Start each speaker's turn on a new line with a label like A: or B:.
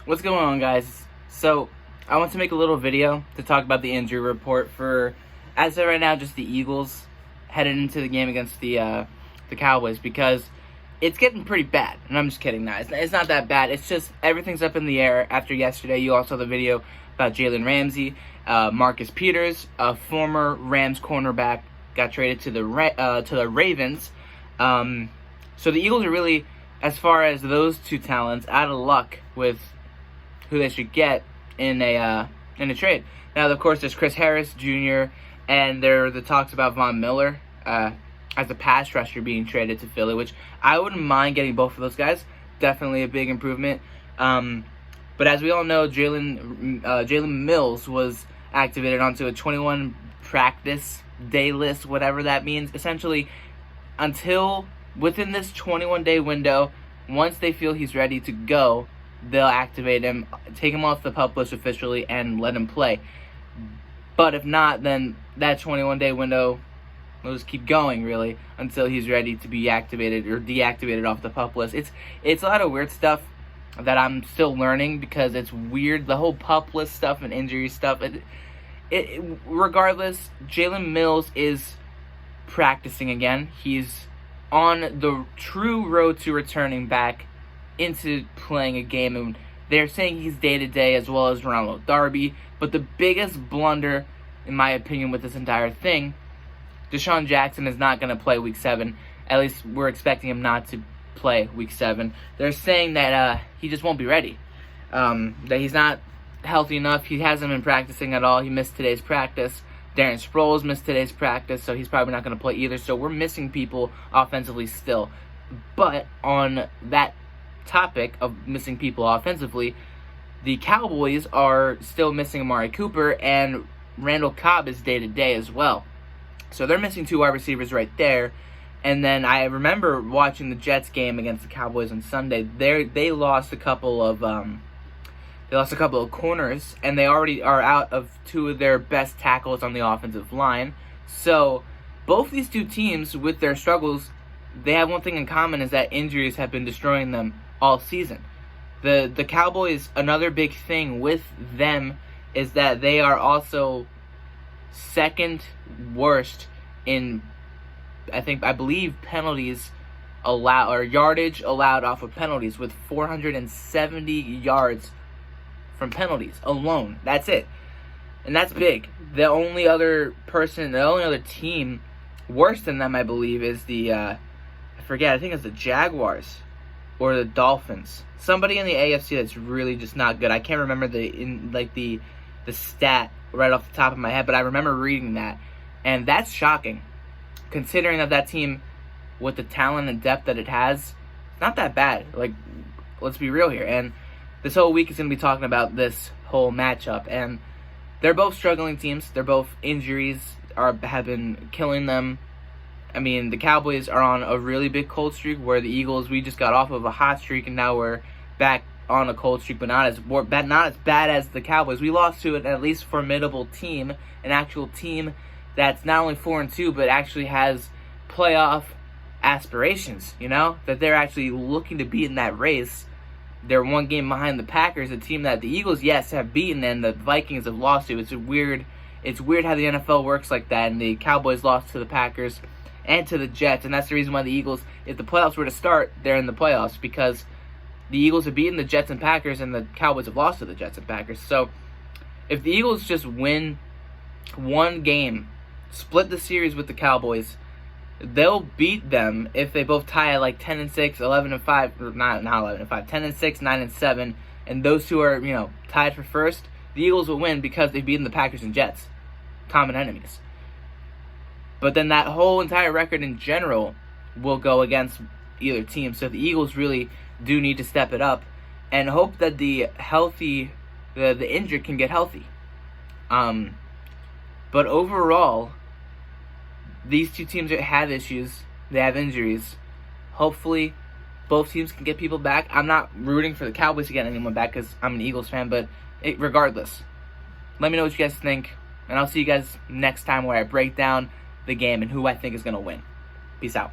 A: What's going on, guys? So, I want to make a little video to talk about the injury report for, as of right now, just the Eagles headed into the game against the Cowboys, because it's getting pretty bad. And I'm just kidding now. It's not that bad. It's just everything's up in the air after yesterday. You all saw the video about Jalen Ramsey. Marcus Peters, a former Rams cornerback, got traded to the Ravens. So the Eagles are really, as far as those two talents, out of luck with who they should get in a trade. Now, of course, there's Chris Harris Jr., and there are the talks about Von Miller as a pass rusher being traded to Philly, which I wouldn't mind getting both of those guys. Definitely a big improvement. But as we all know, Jalen Mills was activated onto a 21 practice day list, whatever that means. Essentially, until within this 21-day window, once they feel he's ready to go, they'll activate him, take him off the PUP list officially, and let him play. But if not, then that 21-day window will just keep going, really, until he's ready to be activated or deactivated off the PUP list. It's a lot of weird stuff that I'm still learning, because it's weird, the whole PUP list stuff and injury stuff. Regardless, Jalen Mills is practicing again. He's on the true road to returning back into playing a game, and they're saying he's day-to-day, as well as Ronald Darby. But the biggest blunder, in my opinion, with this entire thing, Deshaun Jackson is not going to play Week 7. At least we're expecting him not to play Week 7. They're saying that he just won't be ready, that he's not healthy enough. He hasn't been practicing at all. He missed today's practice. Darren Sproles missed today's practice, so he's probably not going to play either. So we're missing people offensively still. But on that topic of missing people offensively, the Cowboys are still missing Amari Cooper, and Randall Cobb is day-to-day as well. So they're missing two wide receivers right there. And then I remember watching the Jets game against the Cowboys on Sunday. They lost a couple of corners, and they already are out of two of their best tackles on the offensive line. So both these two teams, with their struggles, they have one thing in common, is that injuries have been destroying them all season. The Cowboys, another big thing with them is that they are also second worst in, I believe, penalties allowed, or yardage allowed off of penalties, with 470 yards from penalties alone. That's it. And that's big. The only other team worse than them, I believe, is I think it's the Jaguars or the Dolphins. Somebody in the AFC that's really just not good. I can't remember the stat right off the top of my head, but I remember reading that. And that's shocking, considering that team, with the talent and depth that it has, not that bad. Like, let's be real here. And this whole week is going to be talking about this whole matchup. And they're both struggling teams. They're both injuries have been killing them. I mean, the Cowboys are on a really big cold streak, where the Eagles, we just got off of a hot streak, and now we're back on a cold streak, but not as bad as the Cowboys. We lost to an at least formidable team, an actual team that's not only 4-2, but actually has playoff aspirations, that they're actually looking to be in that race. They're one game behind the Packers, a team that the Eagles, yes, have beaten, and the Vikings have lost to. It's weird how the NFL works like that, and the Cowboys lost to the Packers and to the Jets, and that's the reason why the Eagles, if the playoffs were to start, they're in the playoffs, because the Eagles have beaten the Jets and Packers, and the Cowboys have lost to the Jets and Packers. So if the Eagles just win one game, split the series with the Cowboys, they'll beat them if they both tie at like 10-6, 11-5, or not 11-5, 10-6, 9-7, and those two are, tied for first. The Eagles will win because they've beaten the Packers and Jets, common enemies. But then that whole entire record in general will go against either team. So the Eagles really do need to step it up and hope that the injured can get healthy. But overall, these two teams have issues. They have injuries. Hopefully, both teams can get people back. I'm not rooting for the Cowboys to get anyone back because I'm an Eagles fan, but regardless, let me know what you guys think, and I'll see you guys next time where I break down the game and who I think is going to win. Peace out.